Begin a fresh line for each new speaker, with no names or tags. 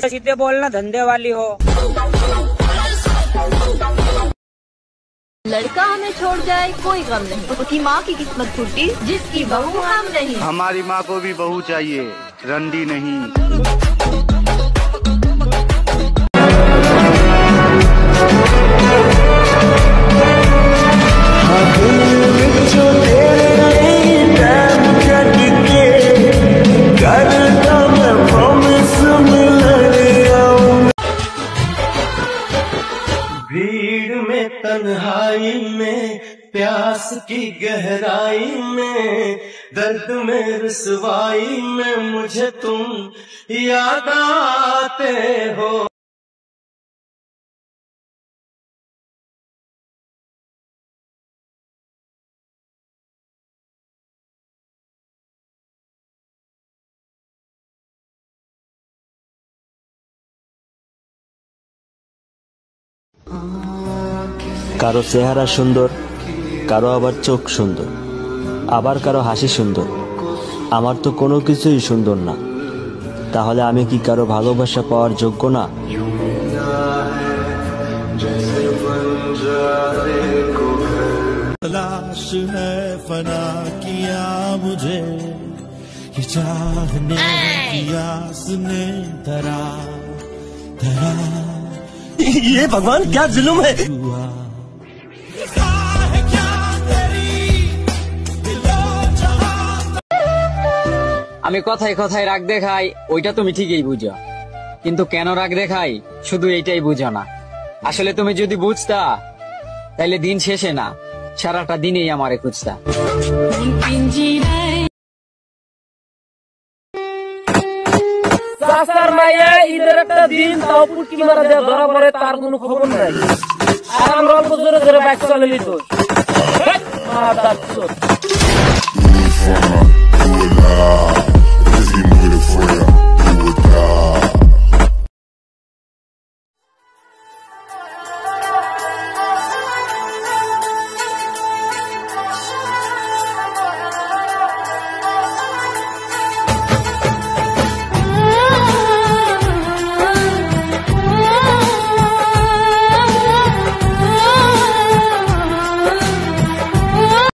सीधे बोलना, धंधे वाली हो।
लड़का हमें छोड़ जाए कोई गम नहीं, उसकी माँ की किस्मत फूटी जिसकी बहू हम नहीं।
हमारी माँ को भी बहू चाहिए, रंडी नहीं।
भीड़ में तन्हाई में प्यास की गहराई में दर्द में रुसवाई में मुझे तुम याद आते हो।
কারো চেহারা সুন্দর, কারো আবার চোখ সুন্দর, আবার কারো হাসি সুন্দর। আমার তো কোনো কিছুই সুন্দর না, তাহলে আমি কি কারো ভালোবাসা পাওয়ার যোগ্য না?
तलाश है फना किया मुझे कि चाहने की आस ने धरा धरा। ये भगवान क्या जुल्म है।
আমি কথায় কথায় রাগ দেখাই, ওইটা তুমি ঠিকই বুঝো, কিন্তু কেন রাগ দেখাই শুধু এইটাই বুঝো না। আসলে তুমি যদি বুঝতা তাইলে দিন শেষে না, সারাটা দিনেই আমারে খুঁজতা।
চাচার মাইয়া ঈদের একটা দিন তাও পুটকি মারা দেওয়া ধরা পড়ে, তার কোনো খবর নাই। আর আমরা অল্প জোরে জোরে বাইক চালিয়ে তো